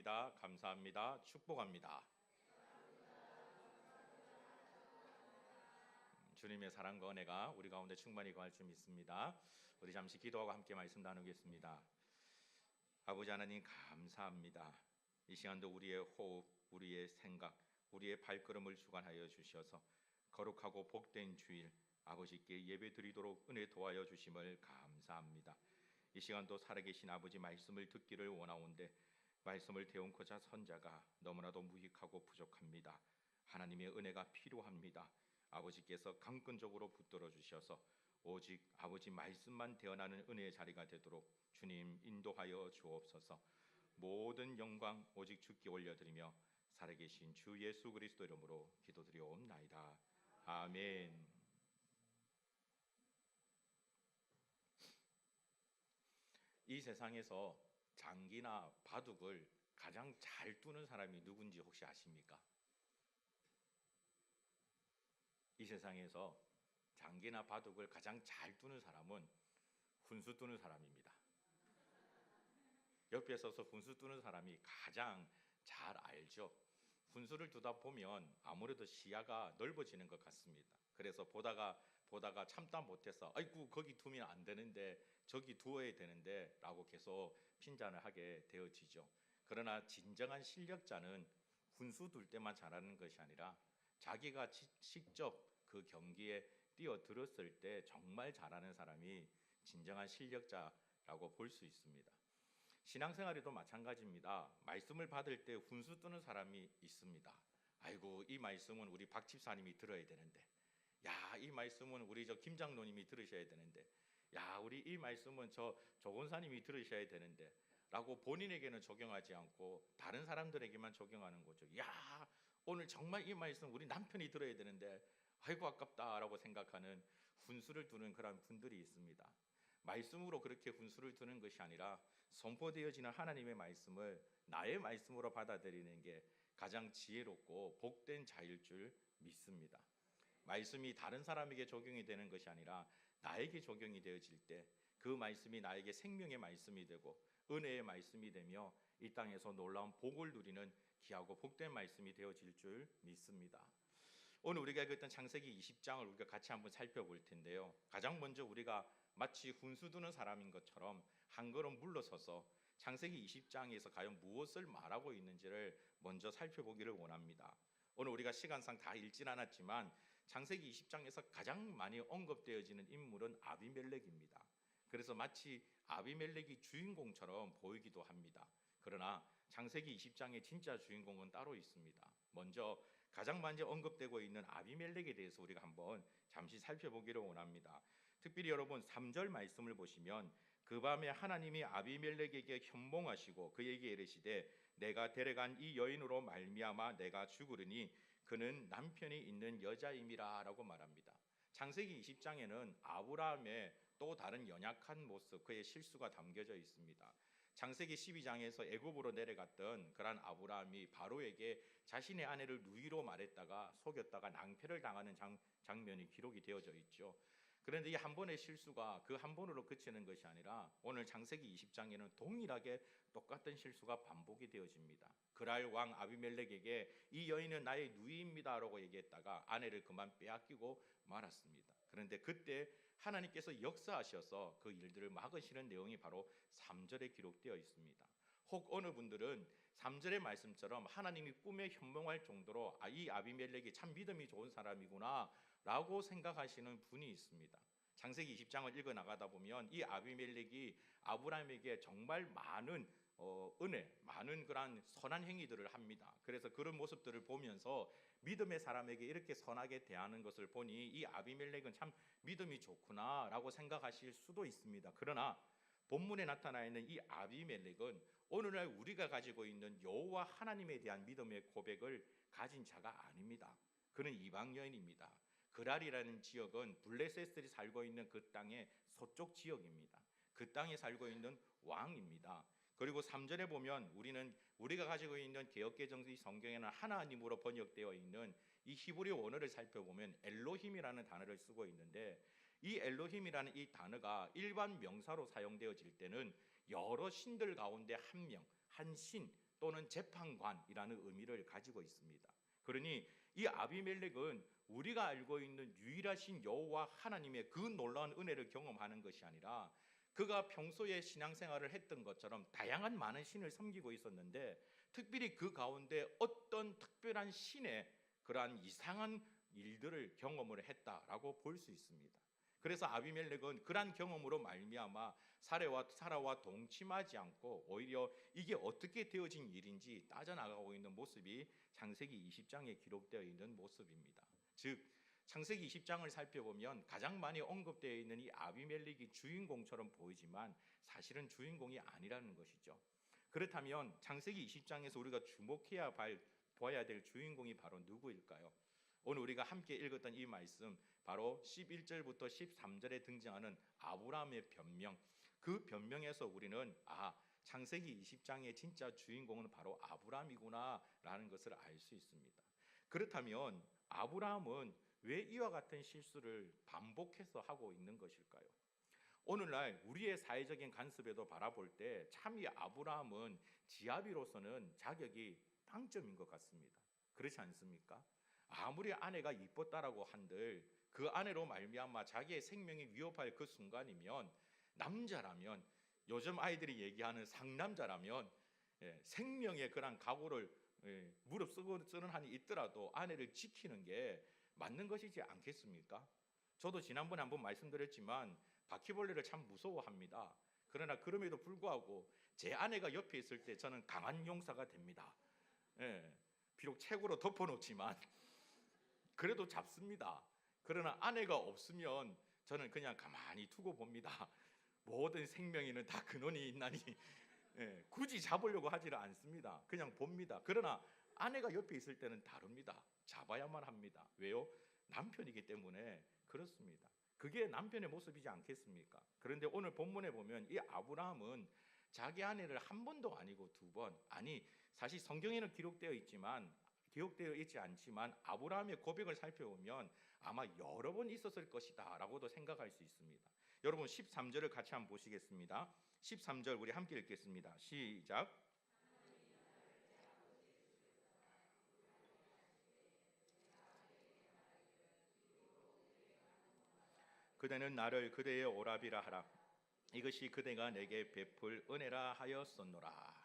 사랑합니다. 감사합니다. 축복합니다. 주님의 사랑과 은혜가 우리 가운데 충만히 거할 줄 믿습니다. 우리 잠시 기도하고 함께 말씀 나누겠습니다. 아버지 하나님 감사합니다. 이 시간도 우리의 호흡, 우리의 생각, 우리의 발걸음을 주관하여 주셔서 거룩하고 복된 주일 아버지께 예배드리도록 은혜 도하여 주심을 감사합니다. 이 시간도 살아계신 아버지 말씀을 듣기를 원하온데 말씀을 대언코자 선자가 너무나도 무익하고 부족합니다. 하나님의 은혜가 필요합니다. 아버지께서 강권적으로 붙들어 주셔서 오직 아버지 말씀만 대언하는 은혜의 자리가 되도록 주님 인도하여 주옵소서. 모든 영광 오직 주께 올려드리며 살아계신 주 예수 그리스도 이름으로 기도드리옵나이다. 아멘. 이 세상에서 장기나 바둑을 가장 잘 두는 사람이 누군지 혹시 아십니까? 이 세상에서 장기나 바둑을 가장 잘 두는 사람은 훈수 두는 사람입니다. 옆에 서서 훈수 두는 사람이 가장 잘 알죠. 훈수를 두다 보면 아무래도 시야가 넓어지는 것 같습니다. 그래서 보다가 참다 못해서 아이고 거기 두면 안 되는데 저기 두어야 되는데 라고 계속 핀잔을 하게 되어지죠. 그러나 진정한 실력자는 훈수 둘 때만 잘하는 것이 아니라 자기가 직접 그 경기에 뛰어들었을 때 정말 잘하는 사람이 진정한 실력자라고 볼 수 있습니다. 신앙생활에도 마찬가지입니다. 말씀을 받을 때 훈수 뜨는 사람이 있습니다. 아이고 이 말씀은 우리 박 집사님이 들어야 되는데, 야 이 말씀은 우리 저 김 장로님이 들으셔야 되는데, 야 우리 이 말씀은 저 조건사님이 들으셔야 되는데 라고 본인에게는 적용하지 않고 다른 사람들에게만 적용하는 거죠. 야 오늘 정말 이 말씀 우리 남편이 들어야 되는데 아이고 아깝다라고 생각하는 훈수를 두는 그런 분들이 있습니다. 말씀으로 그렇게 훈수를 두는 것이 아니라 선포되어지는 하나님의 말씀을 나의 말씀으로 받아들이는 게 가장 지혜롭고 복된 자일 줄 믿습니다. 말씀이 다른 사람에게 적용이 되는 것이 아니라 나에게 적용이 되어질 때 그 말씀이 나에게 생명의 말씀이 되고 은혜의 말씀이 되며 이 땅에서 놀라운 복을 누리는 귀하고 복된 말씀이 되어질 줄 믿습니다. 오늘 우리가 읽었던 창세기 20장을 우리가 같이 한번 살펴볼 텐데요. 가장 먼저 우리가 마치 훈수 두는 사람인 것처럼 한 걸음 물러서서 창세기 20장에서 과연 무엇을 말하고 있는지를 먼저 살펴보기를 원합니다. 오늘 우리가 시간상 다 읽진 않았지만 창세기 20장에서 가장 많이 언급되어지는 인물은 아비멜렉입니다. 그래서 마치 아비멜렉이 주인공처럼 보이기도 합니다. 그러나 창세기 20장의 진짜 주인공은 따로 있습니다. 먼저 가장 많이 언급되고 있는 아비멜렉에 대해서 우리가 한번 잠시 살펴보기를 원합니다. 특별히 여러분 3절 말씀을 보시면 그 밤에 하나님이 아비멜렉에게 현몽하시고 그에게 이르시되 내가 데려간 이 여인으로 말미암아 내가 죽으리니 그는 남편이 있는 여자임이라 라고 말합니다. 창세기 20장에는 아브라함의 또 다른 연약한 모습, 그의 실수가 담겨져 있습니다. 창세기 12장에서 애굽으로 내려갔던 그런 아브라함이 바로에게 자신의 아내를 누이로 말했다가 속였다가 낭패를 당하는 장면이 기록이 되어져 있죠. 그런데 이 한 번의 실수가 그 한 번으로 그치는 것이 아니라 오늘 창세기 20장에는 동일하게 똑같은 실수가 반복이 되어집니다. 그랄 왕 아비멜렉에게 이 여인은 나의 누이입니다 라고 얘기했다가 아내를 그만 빼앗기고 말았습니다. 그런데 그때 하나님께서 역사하셔서 그 일들을 막으시는 내용이 바로 3절에 기록되어 있습니다. 혹 어느 분들은 3절의 말씀처럼 하나님이 꿈에 현몽할 정도로 이 아비멜렉이 참 믿음이 좋은 사람이구나 라고 생각하시는 분이 있습니다. 창세기 20장을 읽어 나가다 보면 이 아비멜렉이 아브라함에게 정말 많은 은혜, 많은 그런 선한 행위들을 합니다. 그래서 그런 모습들을 보면서 믿음의 사람에게 이렇게 선하게 대하는 것을 보니 이 아비멜렉은 참 믿음이 좋구나 라고 생각하실 수도 있습니다. 그러나 본문에 나타나 있는 이 아비멜렉은 오늘날 우리가 가지고 있는 여호와 하나님에 대한 믿음의 고백을 가진 자가 아닙니다. 그는 이방 여인입니다. 그랄이라는 지역은 블레셋들이 살고 있는 그 땅의 서쪽 지역입니다. 그 땅에 살고 있는 왕입니다. 그리고 3절에 보면 우리가 가지고 있는 개역개정의 성경에는 하나님으로 번역되어 있는 이 히브리 원어를 살펴보면 엘로힘이라는 단어를 쓰고 있는데 이 엘로힘이라는 이 단어가 일반 명사로 사용되어질 때는 여러 신들 가운데 한 명, 한 신, 또는 재판관이라는 의미를 가지고 있습니다. 그러니 이 아비멜렉은 우리가 알고 있는 유일하신 여호와 하나님의 그 놀라운 은혜를 경험하는 것이 아니라 그가 평소에 신앙생활을 했던 것처럼 다양한 많은 신을 섬기고 있었는데 특별히 그 가운데 어떤 특별한 신의 그러한 이상한 일들을 경험을 했다라고 볼 수 있습니다. 그래서 아비멜렉은 그러한 경험으로 말미암아 사라와 동침하지 않고 오히려 이게 어떻게 되어진 일인지 따져나가고 있는 모습이 창세기 20장에 기록되어 있는 모습입니다. 즉 창세기 20장을 살펴보면 가장 많이 언급되어 있는 이 아비멜렉이 주인공처럼 보이지만 사실은 주인공이 아니라는 것이죠. 그렇다면 창세기 20장에서 우리가 주목해야 봐야 될 주인공이 바로 누구일까요? 오늘 우리가 함께 읽었던 이 말씀 바로 11절부터 13절에 등장하는 아브라함의 변명, 그 변명에서 우리는 창세기 20장의 진짜 주인공은 바로 아브라함이구나 라는 것을 알 수 있습니다. 그렇다면 아브라함은 왜 이와 같은 실수를 반복해서 하고 있는 것일까요? 오늘날 우리의 사회적인 관습에도 바라볼 때 참 이 아브라함은 지아비로서는 자격이 빵점인 것 같습니다. 그렇지 않습니까? 아무리 아내가 이뻤다라고 한들 그 아내로 말미암아 자기의 생명이 위협할 그 순간이면 남자라면 요즘 아이들이 얘기하는 상남자라면 생명의 그런 각오를 무릅쓰는 한이 있더라도 아내를 지키는 게 맞는 것이지 않겠습니까? 저도 지난번에 한번 말씀드렸지만 바퀴벌레를 참 무서워합니다. 그러나 그럼에도 불구하고 제 아내가 옆에 있을 때 저는 강한 용사가 됩니다. 비록 책으로 덮어놓지만 그래도 잡습니다. 그러나 아내가 없으면 저는 그냥 가만히 두고 봅니다. 모든 생명에는 다 근원이 있나니 굳이 잡으려고 하지를 않습니다. 그냥 봅니다. 그러나 아내가 옆에 있을 때는 다릅니다. 잡아야만 합니다. 왜요? 남편이기 때문에 그렇습니다. 그게 남편의 모습이지 않겠습니까? 그런데 오늘 본문에 보면 이 아브라함은 자기 아내를 한 번도 아니고 두 번, 사실 성경에는 기록되어 있지 않지만 아브라함의 고백을 살펴보면 아마 여러 번 있었을 것이다 라고도 생각할 수 있습니다. 여러분 13절을 같이 한번 보시겠습니다. 13절 우리 함께 읽겠습니다. 시작. 그대는 나를 그대의 오라비라 하라. 이것이 그대가 내게 베풀 은혜라 하였었노라.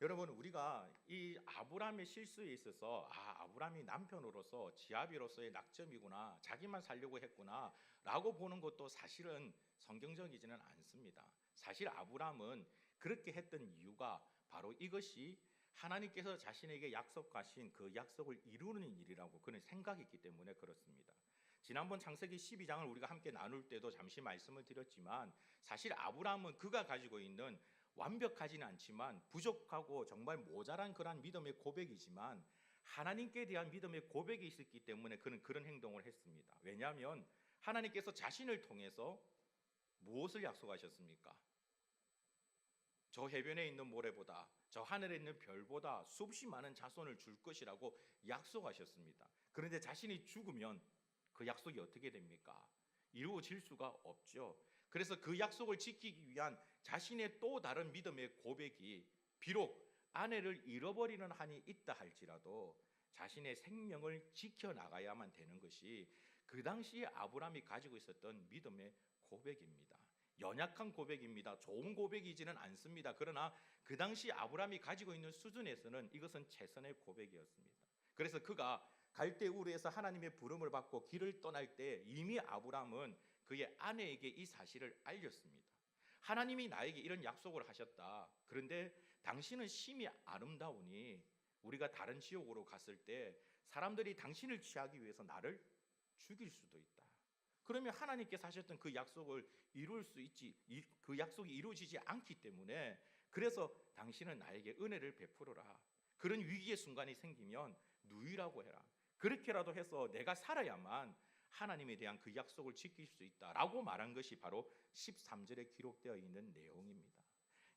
여러분 우리가 이 아브라함의 실수에 있어서 아브라함이 남편으로서 지아비로서의 낙점이구나, 자기만 살려고 했구나 라고 보는 것도 사실은 성경적이지는 않습니다. 사실 아브라함은 그렇게 했던 이유가 바로 이것이 하나님께서 자신에게 약속하신 그 약속을 이루는 일이라고 그는 생각했기 때문에 그렇습니다. 지난번 창세기 12장을 우리가 함께 나눌 때도 잠시 말씀을 드렸지만 사실 아브라함은 그가 가지고 있는 완벽하지는 않지만 부족하고 정말 모자란 그런 믿음의 고백이지만 하나님께 대한 믿음의 고백이 있었기 때문에 그는 그런 행동을 했습니다. 왜냐하면 하나님께서 자신을 통해서 무엇을 약속하셨습니까? 저 해변에 있는 모래보다 저 하늘에 있는 별보다 수없이 많은 자손을 줄 것이라고 약속하셨습니다. 그런데 자신이 죽으면 그 약속이 어떻게 됩니까? 이루어질 수가 없죠. 그래서 그 약속을 지키기 위한 자신의 또 다른 믿음의 고백이 비록 아내를 잃어버리는 한이 있다 할지라도 자신의 생명을 지켜나가야만 되는 것이 그 당시에 아브라함이 가지고 있었던 믿음의 고백입니다. 연약한 고백입니다. 좋은 고백이지는 않습니다. 그러나 그 당시 아브라함이 가지고 있는 수준에서는 이것은 최선의 고백이었습니다. 그래서 그가 갈대우르에서 하나님의 부름을 받고 길을 떠날 때 이미 아브라함은 그의 아내에게 이 사실을 알렸습니다. 하나님이 나에게 이런 약속을 하셨다. 그런데 당신은 심히 아름다우니 우리가 다른 지역으로 갔을 때 사람들이 당신을 취하기 위해서 나를 죽일 수도 있다. 그러면 하나님께서 하셨던 그 약속을 이룰 수 있지, 그 약속이 이루어지지 않기 때문에 그래서 당신은 나에게 은혜를 베풀어라. 그런 위기의 순간이 생기면 누이라고 해라. 그렇게라도 해서 내가 살아야만 하나님에 대한 그 약속을 지킬 수 있다라고 말한 것이 바로 13절에 기록되어 있는 내용입니다.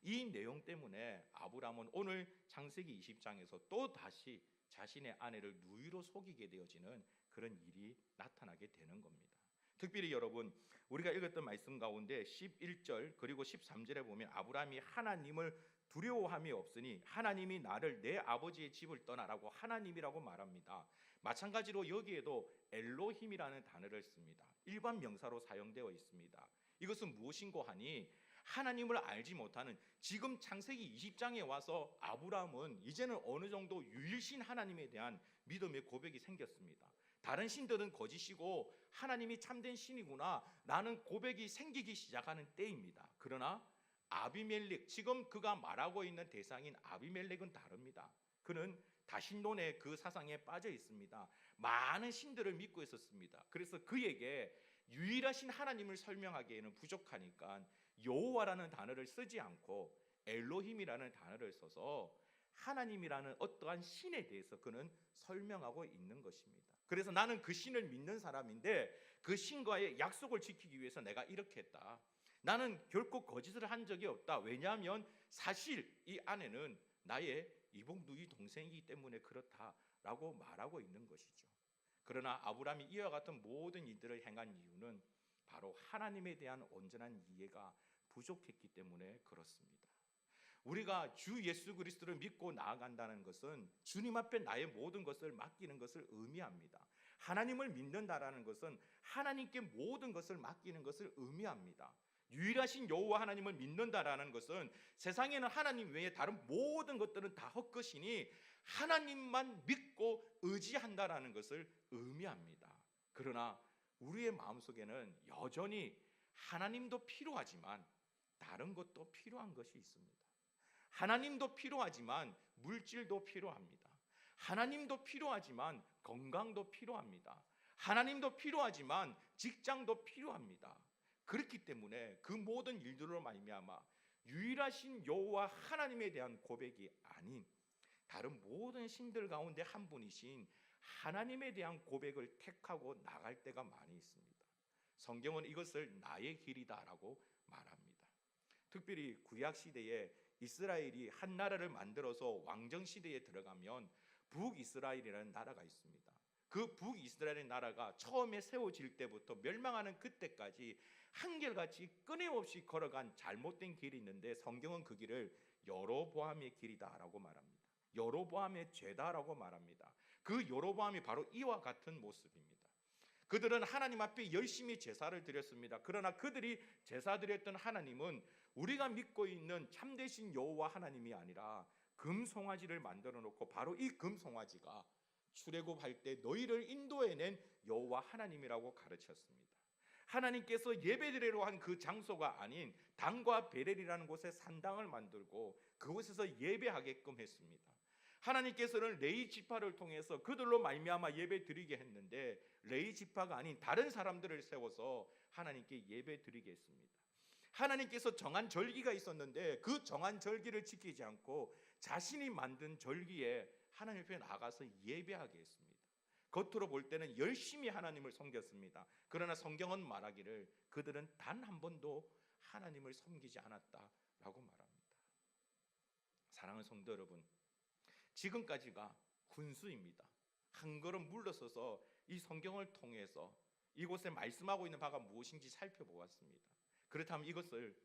이 내용 때문에 아브라함은 오늘 창세기 20장에서 또 다시 자신의 아내를 누이로 속이게 되어지는 그런 일이 나타나게 되는 겁니다. 특별히 여러분 우리가 읽었던 말씀 가운데 11절 그리고 13절에 보면 아브라함이 하나님을 두려워함이 없으니 하나님이 나를 내 아버지의 집을 떠나라고 하나님이라고 말합니다. 마찬가지로 여기에도 엘로힘이라는 단어를 씁니다. 일반 명사로 사용되어 있습니다. 이것은 무엇인고 하니 하나님을 알지 못하는, 지금 창세기 20장에 와서 아브라함은 이제는 어느 정도 유일신 하나님에 대한 믿음의 고백이 생겼습니다. 다른 신들은 거짓이고 하나님이 참된 신이구나 라는 고백이 생기기 시작하는 때입니다. 그러나 아비멜렉, 지금 그가 말하고 있는 대상인 아비멜렉은 다릅니다. 그는 다신론의 그 사상에 빠져 있습니다. 많은 신들을 믿고 있었습니다. 그래서 그에게 유일하신 하나님을 설명하기에는 부족하니까 여호와라는 단어를 쓰지 않고 엘로힘이라는 단어를 써서 하나님이라는 어떠한 신에 대해서 그는 설명하고 있는 것입니다. 그래서 나는 그 신을 믿는 사람인데 그 신과의 약속을 지키기 위해서 내가 이렇게 했다. 나는 결코 거짓을 한 적이 없다. 왜냐하면 사실 이 아내는 나의 이복 누이 동생이기 때문에 그렇다라고 말하고 있는 것이죠. 그러나 아브라함이 이와 같은 모든 일들을 행한 이유는 바로 하나님에 대한 온전한 이해가 부족했기 때문에 그렇습니다. 우리가 주 예수 그리스도를 믿고 나아간다는 것은 주님 앞에 나의 모든 것을 맡기는 것을 의미합니다. 하나님을 믿는다라는 것은 하나님께 모든 것을 맡기는 것을 의미합니다. 유일하신 여호와 하나님을 믿는다라는 것은 세상에는 하나님 외에 다른 모든 것들은 다 헛것이니 하나님만 믿고 의지한다라는 것을 의미합니다. 그러나 우리의 마음속에는 여전히 하나님도 필요하지만 다른 것도 필요한 것이 있습니다. 하나님도 필요하지만 물질도 필요합니다. 하나님도 필요하지만 건강도 필요합니다. 하나님도 필요하지만 직장도 필요합니다. 그렇기 때문에 그 모든 일들로 말미암아 유일하신 여호와 하나님에 대한 고백이 아닌 다른 모든 신들 가운데 한 분이신 하나님에 대한 고백을 택하고 나갈 때가 많이 있습니다. 성경은 이것을 나의 길이다라고 말합니다. 특별히 구약 시대에 이스라엘이 한 나라를 만들어서 왕정 시대에 들어가면 북이스라엘이라는 나라가 있습니다. 그 북이스라엘 나라가 처음에 세워질 때부터 멸망하는 그때까지 한결같이 끊임없이 걸어간 잘못된 길이 있는데 성경은 그 길을 여로보암의 길이다라고 말합니다. 여로보암의 죄다라고 말합니다. 그 여로보암이 바로 이와 같은 모습입니다. 그들은 하나님 앞에 열심히 제사를 드렸습니다. 그러나 그들이 제사 드렸던 하나님은 우리가 믿고 있는 참되신 여호와 하나님이 아니라 금송아지를 만들어 놓고 바로 이 금송아지가 출애굽할 때 너희를 인도해낸 여호와 하나님이라고 가르쳤습니다. 하나님께서 예배드리러 한 그 장소가 아닌 단과 베렐이라는 곳에 산당을 만들고 그곳에서 예배하게끔 했습니다. 하나님께서는 레위 지파를 통해서 그들로 말미암아 예배드리게 했는데 레위 지파가 아닌 다른 사람들을 세워서 하나님께 예배드리게 했습니다. 하나님께서 정한 절기가 있었는데 그 정한 절기를 지키지 않고 자신이 만든 절기에 하나님 앞에 나가서 예배하게 했습니다. 겉으로 볼 때는 열심히 하나님을 섬겼습니다. 그러나 성경은 말하기를 그들은 단 한 번도 하나님을 섬기지 않았다라고 말합니다. 사랑하는 성도 여러분, 지금까지가 훈수입니다. 한 걸음 물러서서 이 성경을 통해서 이곳에 말씀하고 있는 바가 무엇인지 살펴보았습니다. 그렇다면 이것을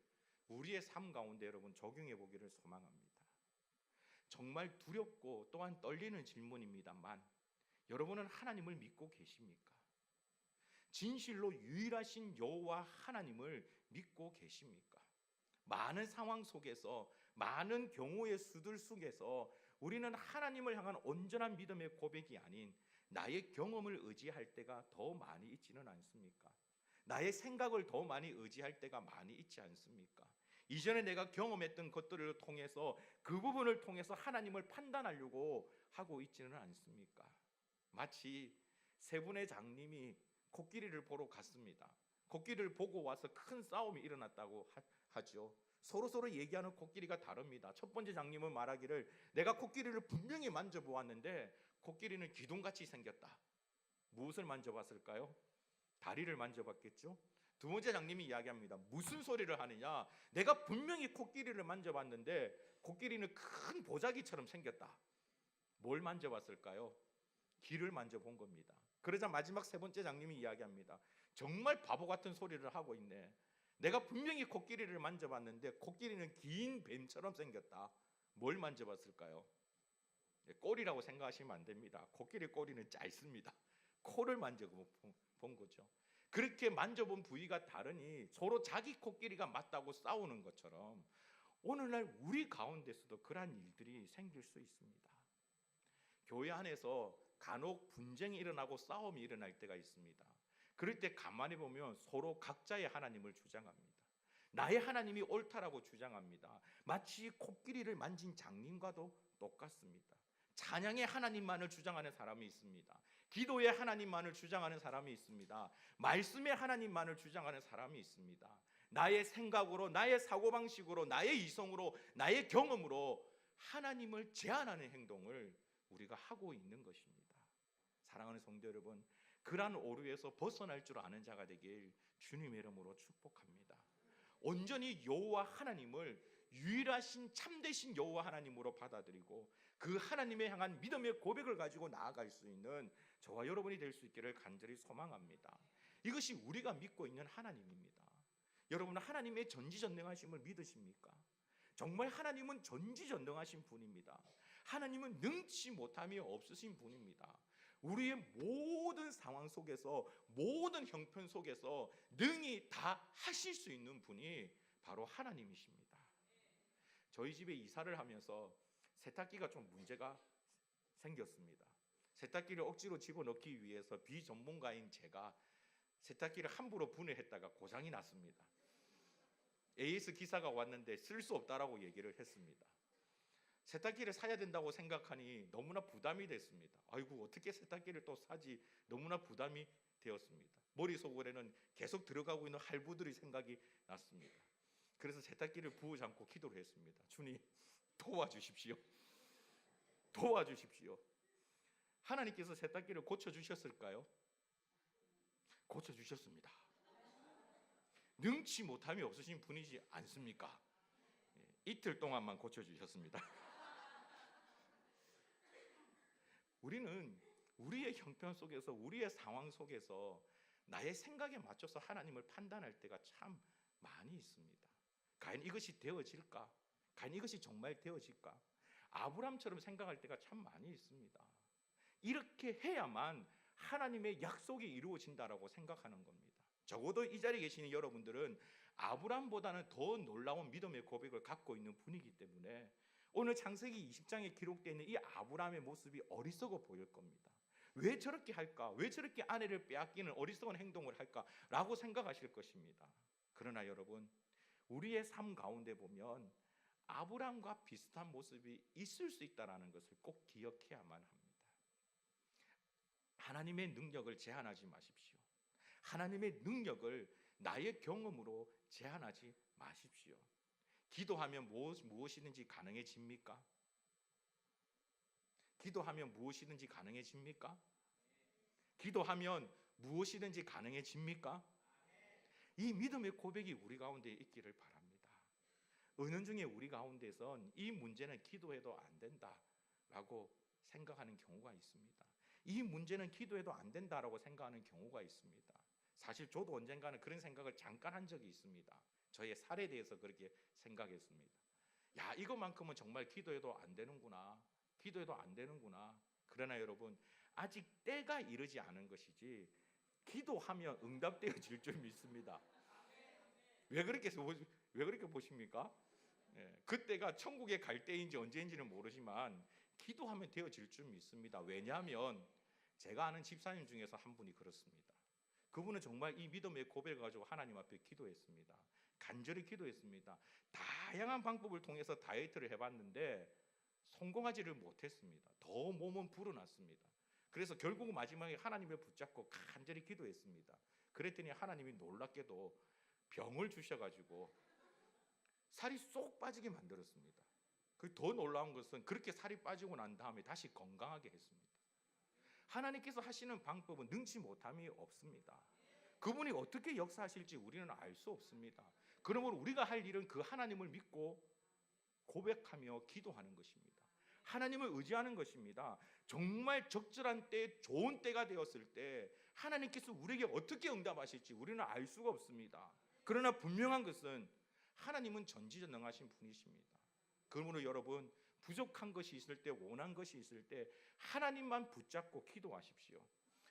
우리의 삶 가운데 여러분 적용해 보기를 소망합니다. 정말 두렵고 또한 떨리는 질문입니다만 여러분은 하나님을 믿고 계십니까? 진실로 유일하신 여호와 하나님을 믿고 계십니까? 많은 상황 속에서 많은 경우의 수들 속에서 우리는 하나님을 향한 온전한 믿음의 고백이 아닌 나의 경험을 의지할 때가 더 많이 있지는 않습니까? 나의 생각을 더 많이 의지할 때가 많이 있지 않습니까? 이전에 내가 경험했던 것들을 통해서 그 부분을 통해서 하나님을 판단하려고 하고 있지는 않습니까? 마치 세 분의 장님이 코끼리를 보러 갔습니다. 코끼리를 보고 와서 큰 싸움이 일어났다고 하죠. 서로 얘기하는 코끼리가 다릅니다. 첫 번째 장님은 말하기를 내가 코끼리를 분명히 만져보았는데 코끼리는 기둥같이 생겼다. 무엇을 만져봤을까요? 다리를 만져봤겠죠. 두 번째 장님이 이야기합니다. 무슨 소리를 하느냐? 내가 분명히 코끼리를 만져봤는데 코끼리는 큰 보자기처럼 생겼다. 뭘 만져봤을까요? 귀를 만져본 겁니다. 그러자 마지막 세 번째 장님이 이야기합니다. 정말 바보 같은 소리를 하고 있네. 내가 분명히 코끼리를 만져봤는데 코끼리는 긴 뱀처럼 생겼다. 뭘 만져봤을까요? 꼬리라고 생각하시면 안 됩니다. 코끼리 꼬리는 짧습니다. 코를 만져본 거죠. 그렇게 만져본 부위가 다르니 서로 자기 코끼리가 맞다고 싸우는 것처럼 오늘날 우리 가운데서도 그러한 일들이 생길 수 있습니다. 교회 안에서 간혹 분쟁이 일어나고 싸움이 일어날 때가 있습니다. 그럴 때 가만히 보면 서로 각자의 하나님을 주장합니다. 나의 하나님이 옳다라고 주장합니다. 마치 코끼리를 만진 장님과도 똑같습니다. 찬양의 하나님만을 주장하는 사람이 있습니다. 기도의 하나님만을 주장하는 사람이 있습니다. 말씀의 하나님만을 주장하는 사람이 있습니다. 나의 생각으로, 나의 사고방식으로, 나의 이성으로, 나의 경험으로 하나님을 제한하는 행동을 우리가 하고 있는 것입니다. 사랑하는 성도 여러분, 그러한 오류에서 벗어날 줄 아는 자가 되길 주님의 이름으로 축복합니다. 온전히 여호와 하나님을 유일하신 참되신 여호와 하나님으로 받아들이고 그 하나님에 향한 믿음의 고백을 가지고 나아갈 수 있는 저와 여러분이 될 수 있기를 간절히 소망합니다. 이것이 우리가 믿고 있는 하나님입니다. 여러분은 하나님의 전지전능하심을 믿으십니까? 정말 하나님은 전지전능하신 분입니다. 하나님은 능치 못함이 없으신 분입니다. 우리의 모든 상황 속에서, 모든 형편 속에서 능히 다 하실 수 있는 분이 바로 하나님이십니다. 저희 집에 이사를 하면서 세탁기가 좀 문제가 생겼습니다. 세탁기를 억지로 집어넣기 위해서 비전문가인 제가 세탁기를 함부로 분해했다가 고장이 났습니다. AS 기사가 왔는데 쓸 수 없다라고 얘기를 했습니다. 세탁기를 사야 된다고 생각하니 너무나 부담이 됐습니다. 아이고, 어떻게 세탁기를 또 사지? 너무나 부담이 되었습니다. 머릿속에는 계속 들어가고 있는 할부들이 생각이 났습니다. 그래서 세탁기를 부으지 않고 기도를 했습니다. 주님, 도와주십시오. 도와주십시오. 하나님께서 세탁기를 고쳐주셨을까요? 고쳐주셨습니다. 능치 못함이 없으신 분이지 않습니까? 이틀 동안만 고쳐주셨습니다. 우리는 우리의 형편 속에서, 우리의 상황 속에서 나의 생각에 맞춰서 하나님을 판단할 때가 참 많이 있습니다. 과연 이것이 되어질까? 과연 이것이 정말 되어질까? 아브라함처럼 생각할 때가 참 많이 있습니다. 이렇게 해야만 하나님의 약속이 이루어진다라고 생각하는 겁니다. 적어도 이 자리에 계시는 여러분들은 아브라함보다는 더 놀라운 믿음의 고백을 갖고 있는 분이기 때문에 오늘 창세기 20장에 기록되어 있는 이 아브라함의 모습이 어리석어 보일 겁니다. 왜 저렇게 할까? 왜 저렇게 아내를 빼앗기는 어리석은 행동을 할까? 라고 생각하실 것입니다. 그러나 여러분, 우리의 삶 가운데 보면 아브라함과 비슷한 모습이 있을 수 있다는 것을 꼭 기억해야만 합니다. 하나님의 능력을 제한하지 마십시오. 하나님의 능력을 나의 경험으로 제한하지 마십시오. 기도하면 무엇이든지 가능해집니까? 기도하면 무엇이든지 가능해집니까? 기도하면 무엇이든지 가능해집니까? 이 믿음의 고백이 우리 가운데 있기를 바랍니다. 은연중에 우리 가운데선 이 문제는 기도해도 안 된다라고 생각하는 경우가 있습니다. 이 문제는 기도해도 안 된다라고 생각하는 경우가 있습니다. 사실 저도 언젠가는 그런 생각을 잠깐 한 적이 있습니다. 저의 살에 대해서 그렇게 생각했습니다. 야, 이것만큼은 정말 기도해도 안 되는구나. 기도해도 안 되는구나. 그러나 여러분, 아직 때가 이르지 않은 것이지 기도하면 응답되어질 줄 믿습니다. 왜 그렇게 보십니까? 그때가 천국에 갈 때인지 언제인지는 모르지만 기도하면 되어질 줄 믿습니다. 왜냐하면 제가 아는 집사님 중에서 한 분이 그렇습니다. 그분은 정말 이 믿음의 고백을 가지고 하나님 앞에 기도했습니다. 간절히 기도했습니다. 다양한 방법을 통해서 다이어트를 해봤는데 성공하지를 못했습니다. 더 몸은 불어났습니다. 그래서 결국 마지막에 하나님을 붙잡고 간절히 기도했습니다. 그랬더니 하나님이 놀랍게도 병을 주셔가지고 살이 쏙 빠지게 만들었습니다. 더 놀라운 것은 그렇게 살이 빠지고 난 다음에 다시 건강하게 했습니다. 하나님께서 하시는 방법은 능치 못함이 없습니다. 그분이 어떻게 역사하실지 우리는 알 수 없습니다. 그러므로 우리가 할 일은 그 하나님을 믿고 고백하며 기도하는 것입니다. 하나님을 의지하는 것입니다. 정말 적절한 때, 좋은 때가 되었을 때 하나님께서 우리에게 어떻게 응답하실지 우리는 알 수가 없습니다. 그러나 분명한 것은 하나님은 전지전능하신 분이십니다. 그러므로 여러분, 부족한 것이 있을 때, 원한 것이 있을 때 하나님만 붙잡고 기도하십시오.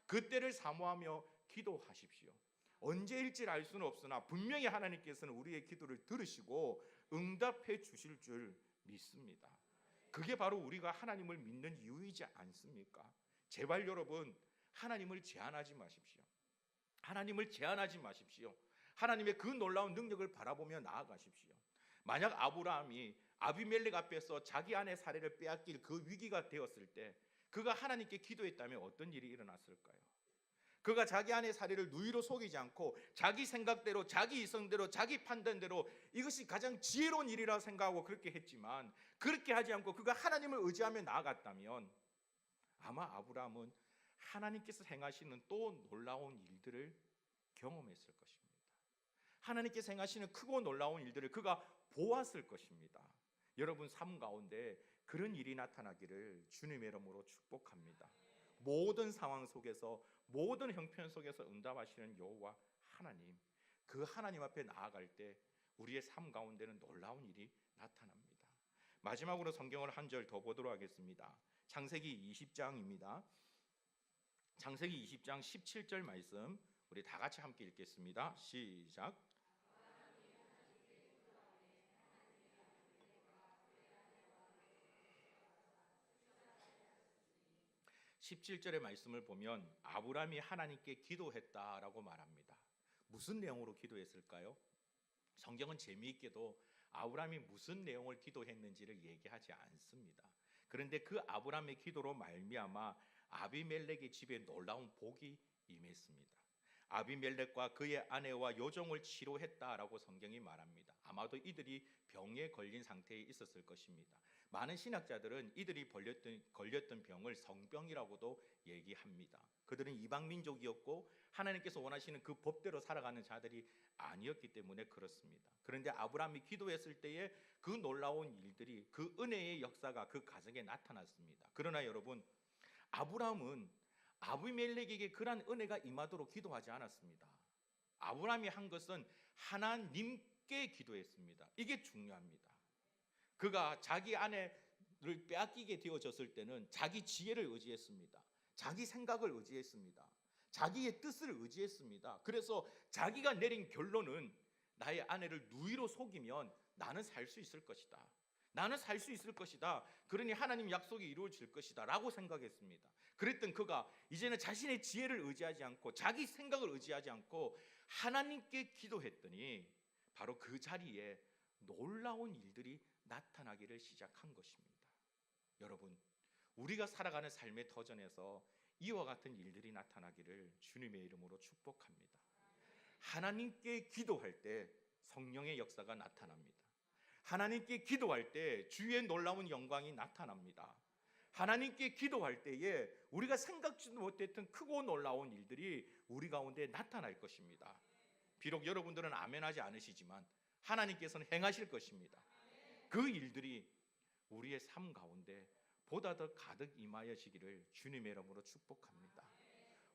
그때를 사모하며 기도하십시오. 언제일지 알 수는 없으나 분명히 하나님께서는 우리의 기도를 들으시고 응답해 주실 줄 믿습니다. 그게 바로 우리가 하나님을 믿는 이유이지 않습니까? 제발 여러분, 하나님을 제한하지 마십시오. 하나님을 제한하지 마십시오. 하나님의 그 놀라운 능력을 바라보며 나아가십시오. 만약 아브라함이 아비멜렉 앞에서 자기 아내 사례를 빼앗길 그 위기가 되었을 때 그가 하나님께 기도했다면 어떤 일이 일어났을까요? 그가 자기 아내 사례를 누이로 속이지 않고 자기 생각대로, 자기 이성대로, 자기 판단대로 이것이 가장 지혜로운 일이라 생각하고 그렇게 했지만, 그렇게 하지 않고 그가 하나님을 의지하며 나아갔다면 아마 아브라함은 하나님께서 행하시는 또 놀라운 일들을 경험했을 것입니다. 하나님께서 행하시는 크고 놀라운 일들을 그가 보았을 것입니다. 여러분 삶 가운데 그런 일이 나타나기를 주님의 이름으로 축복합니다. 모든 상황 속에서, 모든 형편 속에서 응답하시는 여호와 하나님, 그 하나님 앞에 나아갈 때 우리의 삶 가운데는 놀라운 일이 나타납니다. 마지막으로 성경을 한 절 더 보도록 하겠습니다. 창세기 20장입니다. 창세기 20장 17절 말씀 우리 다 같이 함께 읽겠습니다. 시작. 17절의 말씀을 보면 아브라함이 하나님께 기도했다라고 말합니다. 무슨 내용으로 기도했을까요? 성경은 재미있게도 아브라함이 무슨 내용을 기도했는지를 얘기하지 않습니다. 그런데 그 아브라함의 기도로 말미암아 아비멜렉의 집에 놀라운 복이 임했습니다. 아비멜렉과 그의 아내와 요종을 치료했다라고 성경이 말합니다. 아마도 이들이 병에 걸린 상태에 있었을 것입니다. 많은 신학자들은 이들이 걸렸던 병을 성병이라고도 얘기합니다. 그들은 이방 민족이었고 하나님께서 원하시는 그 법대로 살아가는 자들이 아니었기 때문에 그렇습니다. 그런데 아브라함이 기도했을 때에 그 놀라운 일들이, 그 은혜의 역사가 그 가정에 나타났습니다. 그러나 여러분, 아브라함은 아비멜렉에게 그러한 은혜가 임하도록 기도하지 않았습니다. 아브라함이 한 것은 하나님께 기도했습니다. 이게 중요합니다. 그가 자기 아내를 빼앗기게 되어졌을 때는 자기 지혜를 의지했습니다. 자기 생각을 의지했습니다. 자기의 뜻을 의지했습니다. 그래서 자기가 내린 결론은 나의 아내를 누이로 속이면 나는 살 수 있을 것이다. 나는 살 수 있을 것이다. 그러니 하나님 약속이 이루어질 것이다 라고 생각했습니다. 그랬던 그가 이제는 자신의 지혜를 의지하지 않고 자기 생각을 의지하지 않고 하나님께 기도했더니 바로 그 자리에 놀라운 일들이 나타나기를 시작한 것입니다. 여러분, 우리가 살아가는 삶의 터전에서 이와 같은 일들이 나타나기를 주님의 이름으로 축복합니다. 하나님께 기도할 때 성령의 역사가 나타납니다. 하나님께 기도할 때 주의 놀라운 영광이 나타납니다. 하나님께 기도할 때에 우리가 생각지도 못했던 크고 놀라운 일들이 우리 가운데 나타날 것입니다. 비록 여러분들은 아멘하지 않으시지만 하나님께서는 행하실 것입니다. 그 일들이 우리의 삶 가운데 보다 더 가득 임하여지기를 주님의 이름으로 축복합니다.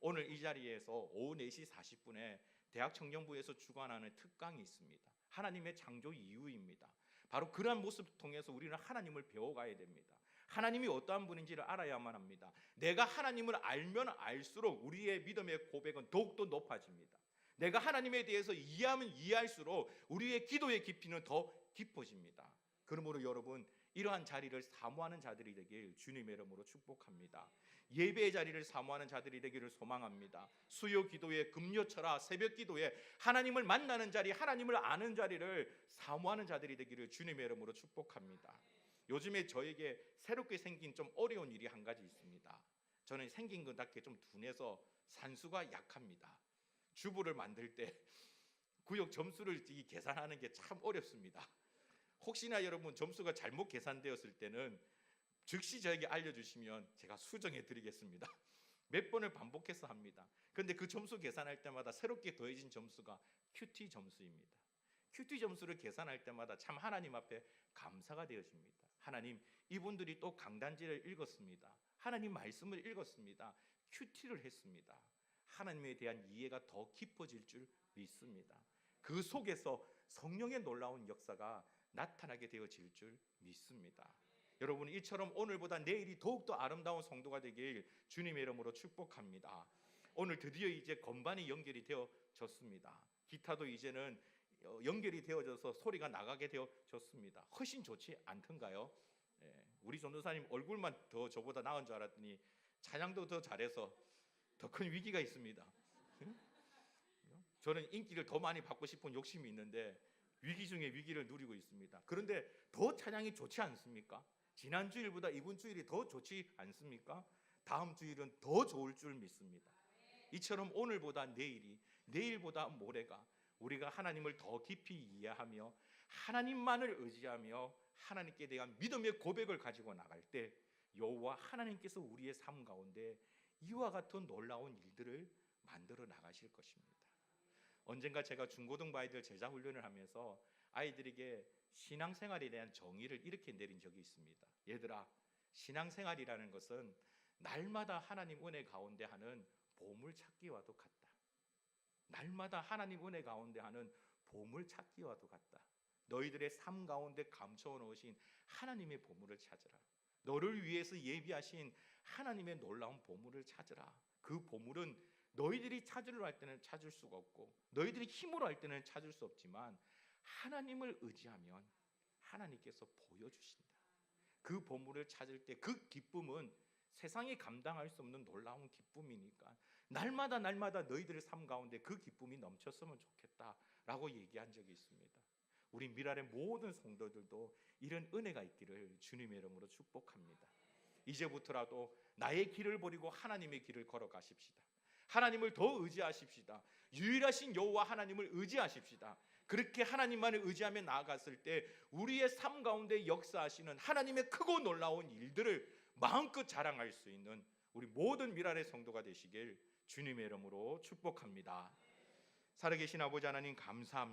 오늘 이 자리에서 오후 4시 40분에 대학청년부에서 주관하는 특강이 있습니다. 하나님의 창조 이유입니다. 바로 그러한 모습을 통해서 우리는 하나님을 배워가야 됩니다. 하나님이 어떠한 분인지를 알아야만 합니다. 내가 하나님을 알면 알수록 우리의 믿음의 고백은 더욱더 높아집니다. 내가 하나님에 대해서 이해하면 이해할수록 우리의 기도의 깊이는 더 깊어집니다. 그러므로 여러분, 이러한 자리를 사모하는 자들이 되길 주님의 이름으로 축복합니다. 예배의 자리를 사모하는 자들이 되기를 소망합니다. 수요 기도에, 금요철야, 새벽 기도에 하나님을 만나는 자리, 하나님을 아는 자리를 사모하는 자들이 되기를 주님의 이름으로 축복합니다. 요즘에 저에게 새롭게 생긴 좀 어려운 일이 한 가지 있습니다. 저는 생긴 것답게 좀 둔해서 산수가 약합니다. 주부를 만들 때 구역 점수를 계산하는 게 참 어렵습니다. 혹시나 여러분 점수가 잘못 계산되었을 때는 즉시 저에게 알려주시면 제가 수정해 드리겠습니다. 몇 번을 반복해서 합니다. 그런데 그 점수 계산할 때마다 새롭게 더해진 점수가 QT 점수입니다. QT 점수를 계산할 때마다 참 하나님 앞에 감사가 되어집니다. 하나님, 이분들이 또 강단지를 읽었습니다. 하나님 말씀을 읽었습니다. QT를 했습니다. 하나님에 대한 이해가 더 깊어질 줄 믿습니다. 그 속에서 성령의 놀라운 역사가 나타나게 되어질 줄 믿습니다. 여러분, 이처럼 오늘보다 내일이 더욱더 아름다운 성도가 되길 주님의 이름으로 축복합니다. 오늘 드디어 이제 건반이 연결이 되어졌습니다. 기타도 이제는 연결이 되어져서 소리가 나가게 되어졌습니다. 훨씬 좋지 않던가요? 우리 전도사님 얼굴만 더 저보다 나은 줄 알았더니 찬양도 더 잘해서 더 큰 위기가 있습니다. 저는 인기를 더 많이 받고 싶은 욕심이 있는데 위기 중에 위기를 누리고 있습니다. 그런데 더 찬양이 좋지 않습니까? 지난 주일보다 이번 주일이 더 좋지 않습니까? 다음 주일은 더 좋을 줄 믿습니다. 이처럼 오늘보다 내일이, 내일보다 모레가 우리가 하나님을 더 깊이 이해하며 하나님만을 의지하며 하나님께 대한 믿음의 고백을 가지고 나갈 때 여호와 하나님께서 우리의 삶 가운데 이와 같은 놀라운 일들을 만들어 나가실 것입니다. 언젠가 제가 중고등부 아이들 제자 훈련을 하면서 아이들에게 신앙생활에 대한 정의를 이렇게 내린 적이 있습니다. 얘들아, 신앙생활이라는 것은 날마다 하나님 은혜 가운데 하는 보물 찾기와도 같다. 날마다 하나님 은혜 가운데 하는 보물 찾기와도 같다. 너희들의 삶 가운데 감춰 놓으신 하나님의 보물을 찾으라. 너를 위해서 예비하신 하나님의 놀라운 보물을 찾으라. 그 보물은 너희들이 찾으려 할 때는 찾을 수가 없고 너희들이 힘으로 할 때는 찾을 수 없지만 하나님을 의지하면 하나님께서 보여주신다. 그 보물을 찾을 때 그 기쁨은 세상이 감당할 수 없는 놀라운 기쁨이니까 날마다 너희들의 삶 가운데 그 기쁨이 넘쳤으면 좋겠다라고 얘기한 적이 있습니다. 우리 미랄의 모든 성도들도 이런 은혜가 있기를 주님의 이름으로 축복합니다. 이제부터라도 나의 길을 버리고 하나님의 길을 걸어가십시다. 하나님을 더 의지하십시다. 유일하신 여호와 하나님을 의지하십시다. 그렇게 하나님만을 의지하며 나아갔을 때 우리의 삶 가운데 역사하시는 하나님의 크고 놀라운 일들을 마음껏 자랑할 수 있는 우리 모든 미랄의 성도가 되시길 주님의 이름으로 축복합니다. 살아계신 아버지 하나님 감사합니다.